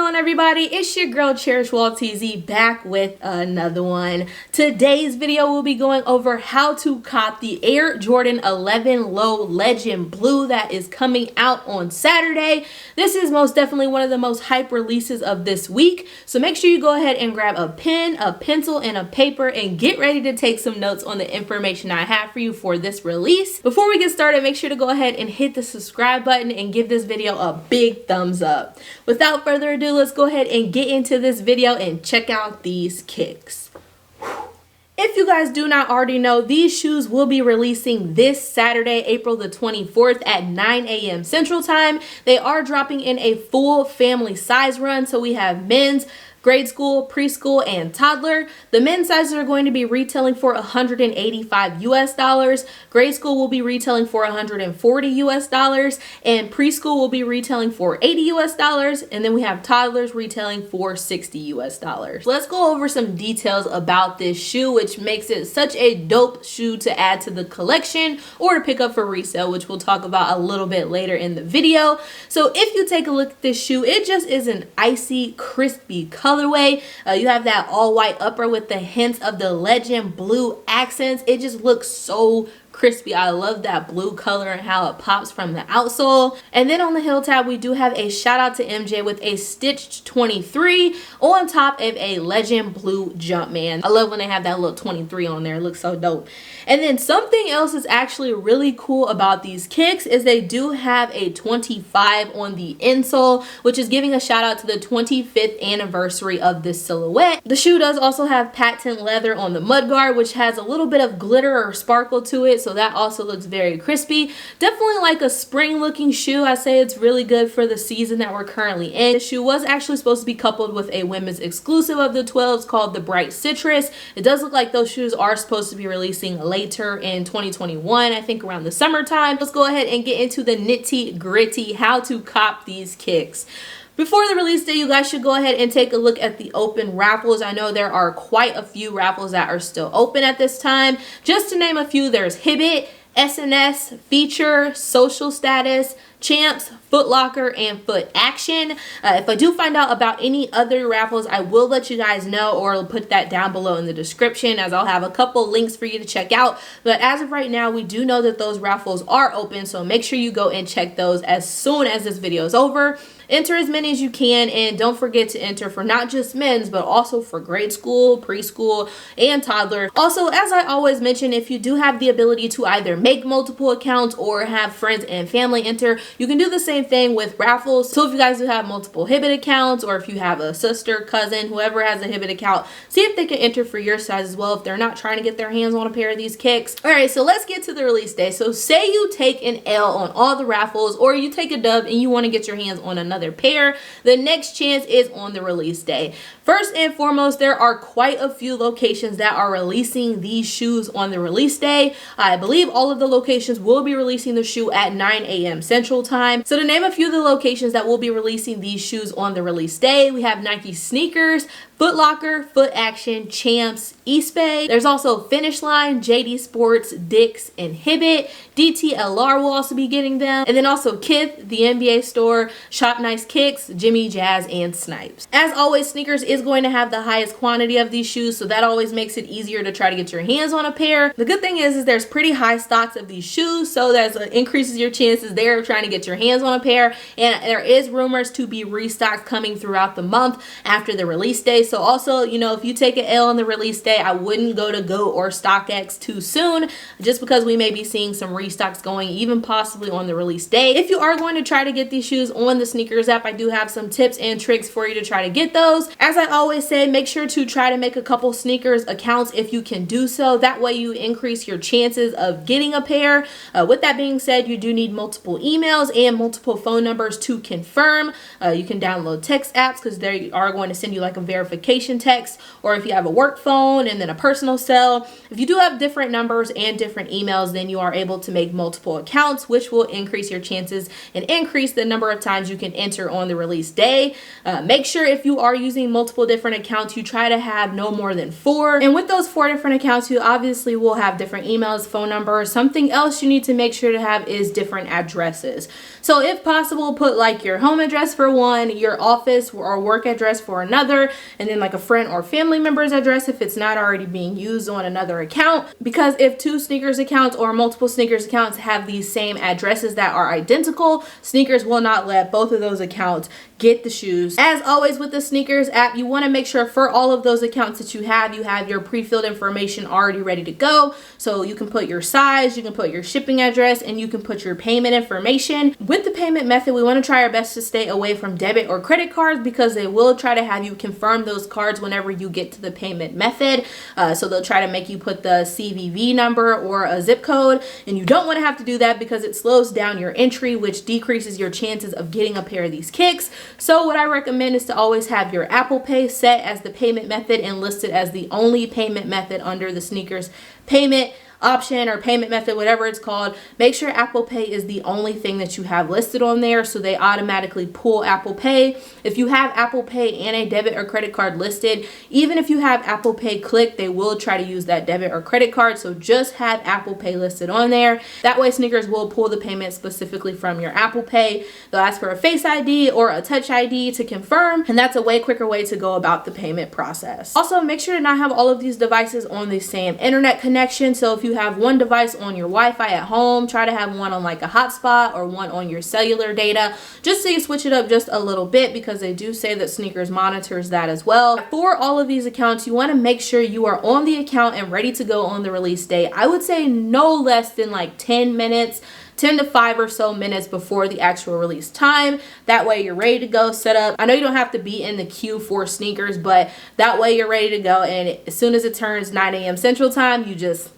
on, everybody? It's your girl Cherish Walteezy back with another one. Today's video will be going over how to cop the Air Jordan 11 Low Legend Blue that is coming out on Saturday. This is most definitely one of the most hype releases of this week, so make sure you go ahead and grab a pen, a pencil, and a paper and get ready to take some notes on the information I have for you for this release. Before we get started, make sure to go ahead and hit the subscribe button and give this video a big thumbs up. Without further ado, let's go ahead and get into this video and check out these kicks. If you guys do not already know, these shoes will be releasing this Saturday, April the 24th at 9 a.m. Central Time. They are dropping in a full family size run, so we have men's, grade school, preschool, and toddler. The men's sizes are going to be retailing for $185 US. Grade school will be retailing for $140 US, and preschool will be retailing for $80 US, and then we have toddlers retailing for $60 US. Let's go over some details about this shoe, which makes it such a dope shoe to add to the collection or to pick up for resale, which we'll talk about a little bit later in the video. So if you take a look at this shoe, it just is an icy, crispy colorway. You have that all white upper with the hints of the legend blue accents. It just looks so crispy. I love that blue color and how it pops from the outsole. And then on the heel tab, we do have a shout out to MJ with a stitched 23 on top of a legend blue Jumpman. I love when they have that little 23 on there. It looks so dope. And then something else is actually really cool about these kicks is they do have a 25 on the insole, which is giving a shout out to the 25th anniversary of this silhouette. The shoe does also have patent leather on the mudguard, which has a little bit of glitter or sparkle to it, so that also looks very crispy. Definitely like a spring looking shoe. I say it's really good for the season that we're currently in. The shoe was actually supposed to be coupled with a women's exclusive of the 12s called the Bright Citrus. It does look like those shoes are supposed to be releasing later in 2021, I think around the summertime. Let's go ahead and get into the nitty gritty how to cop these kicks. Before the release day, you guys should go ahead and take a look at the open raffles. I know there are quite a few raffles that are still open at this time. Just to name a few, there's Hibbit, SNS, Feature, Social Status, Champs, Foot Locker, and Foot Action. If I do find out about any other raffles, I will let you guys know, or I'll put that down below in the description, as I'll have a couple links for you to check out. But as of right now, we do know that those raffles are open, so make sure you go and check those as soon as this video is over. Enter as many as you can, and don't forget to enter for not just men's, but also for grade school, preschool, and toddler. Also, as I always mention, if you do have the ability to either make multiple accounts or have friends and family enter, you can do the same thing with raffles. So if you guys do have multiple Hibbit accounts, or if you have a sister, cousin, whoever has a Hibbit account, see if they can enter for your size as well if they're not trying to get their hands on a pair of these kicks. All right, so let's get to the release day. So say you take an L on all the raffles, or you take a dub and you want to get your hands on another pair, the next chance is on the release day. First and foremost, there are quite a few locations that are releasing these shoes on the release day. I believe all of the locations will be releasing the shoe at 9 a.m. Central Time. So to name a few of the locations that will be releasing these shoes on the release day, we have Nike Sneakers, Foot Locker, Foot Action, Champs, East Bay. There's also Finish Line, JD Sports, Dick's, and Hibbit. DTLR will also be getting them. And then also Kith, the NBA store, Shop Nice Kicks, Jimmy Jazz, and Snipes. As always, Sneakers is going to have the highest quantity of these shoes, so that always makes it easier to try to get your hands on a pair. The good thing is there's pretty high stocks of these shoes, so that increases your chances there of trying to get your hands on a pair. And there is rumors to be restocks coming throughout the month after the release day. So also, you know, if you take an L on the release day, I wouldn't go to GOAT or StockX too soon, just because we may be seeing some restocks going even possibly on the release day. If you are going to try to get these shoes on the Sneakers app, I do have some tips and tricks for you to try to get those. As I always say, make sure to try to make a couple Sneakers accounts if you can do so. That way you increase your chances of getting a pair. With that being said, you do need multiple emails and multiple phone numbers to confirm. You can download text apps because they are going to send you like a verification notification text, or if you have a work phone and then a personal cell. If you do have different numbers and different emails, then you are able to make multiple accounts, which will increase your chances and increase the number of times you can enter on the release day. Make sure if you are using multiple different accounts, you try to have no more than 4. And with those 4 different accounts, you obviously will have different emails, phone numbers. Something else you need to make sure to have is different addresses. So if possible, put like your home address for one, your office or work address for another, and then like a friend or family member's address if it's not already being used on another account. Because if 2 sneakers accounts or multiple sneakers accounts have these same addresses that are identical, sneakers will not let both of those accounts get the shoes. As always with the sneakers app, you want to make sure for all of those accounts that you have your pre-filled information already ready to go. So you can put your size, you can put your shipping address, and you can put your payment information. With the payment method, we want to try our best to stay away from debit or credit cards because they will try to have you confirm those cards whenever you get to the payment method. So they'll try to make you put the CVV number or a zip code, and you don't want to have to do that because it slows down your entry, which decreases your chances of getting a pair of these kicks. So what I recommend is to always have your Apple Pay set as the payment method and listed as the only payment method under the sneakers payment option or payment method, whatever it's called. Make sure Apple Pay is the only thing that you have listed on there, so they automatically pull Apple Pay. If you have Apple Pay and a debit or credit card listed, even if you have Apple Pay clicked, they will try to use that debit or credit card. So just have Apple Pay listed on there. That way sneakers will pull the payment specifically from your Apple Pay. They'll ask for a Face ID or a Touch ID to confirm, and that's a way quicker way to go about the payment process. Also, make sure to not have all of these devices on the same internet connection. So if you have one device on your Wi-Fi at home, try to have one on like a hotspot or one on your cellular data, just so you switch it up just a little bit, because they do say that sneakers monitors that as well. For all of these accounts, you want to make sure you are on the account and ready to go on the release day. I would say no less than like 10 to 5 or so minutes before the actual release time. That way you're ready to go, set up. I know you don't have to be in the queue for sneakers, but that way you're ready to go, and as soon as it turns 9 a.m. Central Time, you just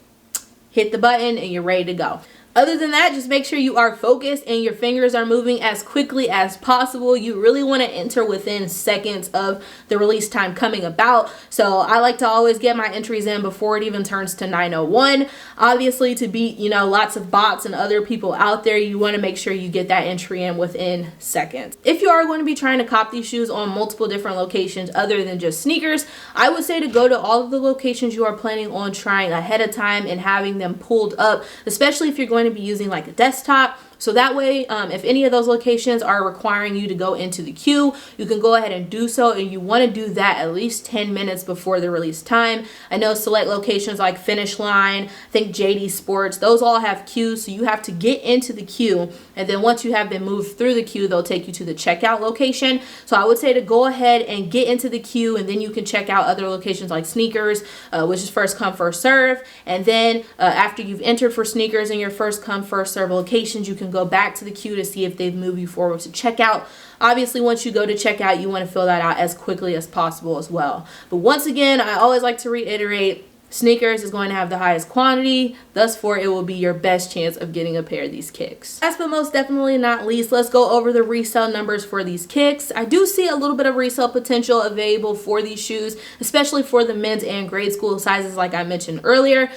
hit the button and you're ready to go. Other than that, just make sure you are focused and your fingers are moving as quickly as possible. You really want to enter within seconds of the release time coming about. So I like to always get my entries in before it even turns to 9:01. Obviously, to beat, lots of bots and other people out there, you want to make sure you get that entry in within seconds. If you are going to be trying to cop these shoes on multiple different locations other than just sneakers, I would say to go to all of the locations you are planning on trying ahead of time and having them pulled up, especially if you're going to be using like a desktop. So that way, if any of those locations are requiring you to go into the queue, you can go ahead and do so, and you want to do that at least 10 minutes before the release time. I know select locations like Finish Line, I think JD Sports, those all have queues, so you have to get into the queue, and then once you have been moved through the queue, they'll take you to the checkout location. So I would say to go ahead and get into the queue, and then you can check out other locations like sneakers, which is first come, first serve. And then after you've entered for sneakers in your first come, first serve locations, you can go back to the queue to see if they've moved you forward to checkout. Obviously, once you go to checkout, you want to fill that out as quickly as possible as well. But once again, I always like to reiterate, sneakers is going to have the highest quantity, thus for it will be your best chance of getting a pair of these kicks. Last but most definitely not least, let's go over the resale numbers for these kicks. I do see a little bit of resale potential available for these shoes, especially for the men's and grade school sizes like I mentioned earlier.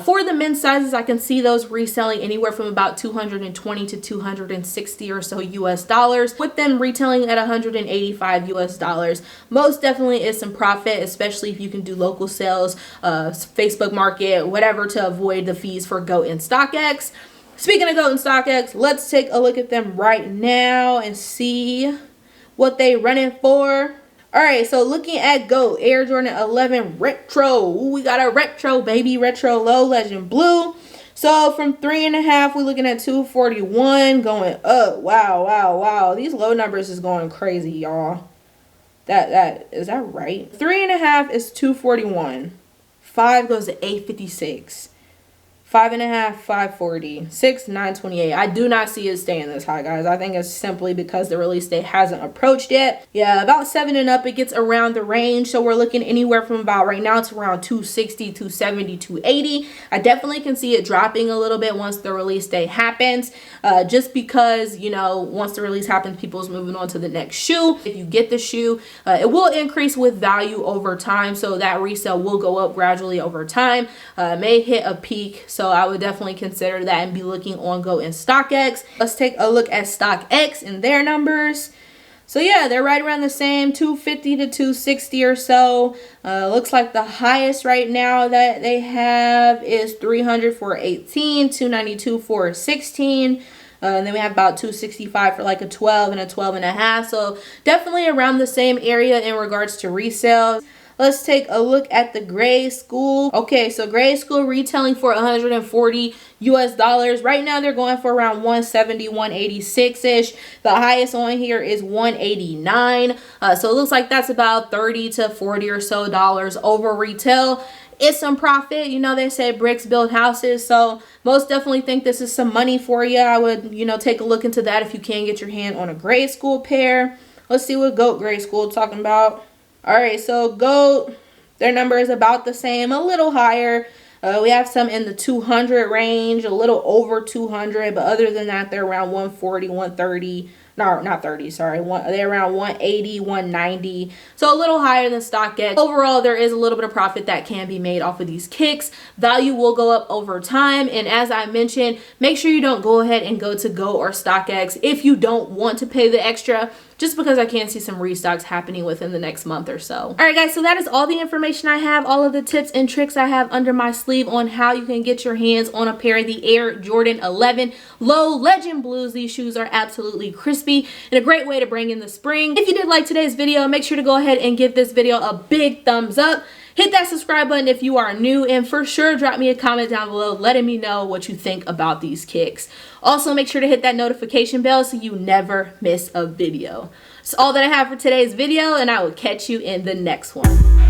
For the men's sizes, I can see those reselling anywhere from about $220 to $260 or so US dollars, with them retailing at $185 US dollars. Most definitely is some profit, especially if you can do local sales, Facebook Market, whatever, to avoid the fees for GOAT and StockX. Speaking of GOAT and StockX, let's take a look at them right now and see what they running for. All right, so looking at GOAT, Air Jordan 11 Retro. Ooh, we got a retro, baby, retro low legend blue. So from 3.5, we're looking at 241 going up. Wow. These low numbers is going crazy, y'all. That is that right? 3.5 is 241. 5 goes to 856. 5.5, 540, 6, 928. I do not see it staying this high, guys. I think it's simply because the release date hasn't approached yet. Yeah, about 7 and up, it gets around the range. So we're looking anywhere from about, right now it's around 260, 270, 280. I definitely can see it dropping a little bit once the release date happens. Just because, you know, once the release happens, people's moving on to the next shoe. If you get the shoe, it will increase with value over time. So that resale will go up gradually over time. May hit a peak. So I would definitely consider that and be looking on Go and StockX. Let's take a look at StockX and their numbers. So yeah, they're right around the same, 250 to 260 or so. Looks like the highest right now that they have is 300 for 18, 292 for 16. And then we have about 265 for like a 12 and a 12 and a half. So definitely around the same area in regards to resale. Let's take a look at the gray school. Okay, so gray school retailing for 140 US dollars. Right now they're going for around 170, 186-ish. The highest on here is 189. So it looks like that's about 30 to 40 or so dollars over retail. It's some profit. You know, they say bricks build houses. So most definitely think this is some money for you. I would, you know, take a look into that if you can get your hand on a gray school pair. Let's see what GOAT gray school talking about. All right, so GOAT, their number is about the same, a little higher. We have some in the 200 range, a little over 200, but other than that, they're around 140, 130. No, not 30, sorry. They're around 180, 190. So a little higher than StockX. Overall, there is a little bit of profit that can be made off of these kicks. Value will go up over time. And as I mentioned, make sure you don't go ahead and go to Go or StockX if you don't want to pay the extra, just because I can see some restocks happening within the next month or so. All right, guys, so that is all the information I have, all of the tips and tricks I have under my sleeve on how you can get your hands on a pair of the Air Jordan 11 Low Legend Blues. These shoes are absolutely crispy and a great way to bring in the spring. If you did like today's video, make sure to go ahead and give this video a big thumbs up. Hit that subscribe button if you are new, and for sure drop me a comment down below letting me know what you think about these kicks. Also, make sure to hit that notification bell so you never miss a video. That's all that I have for today's video, and I will catch you in the next one.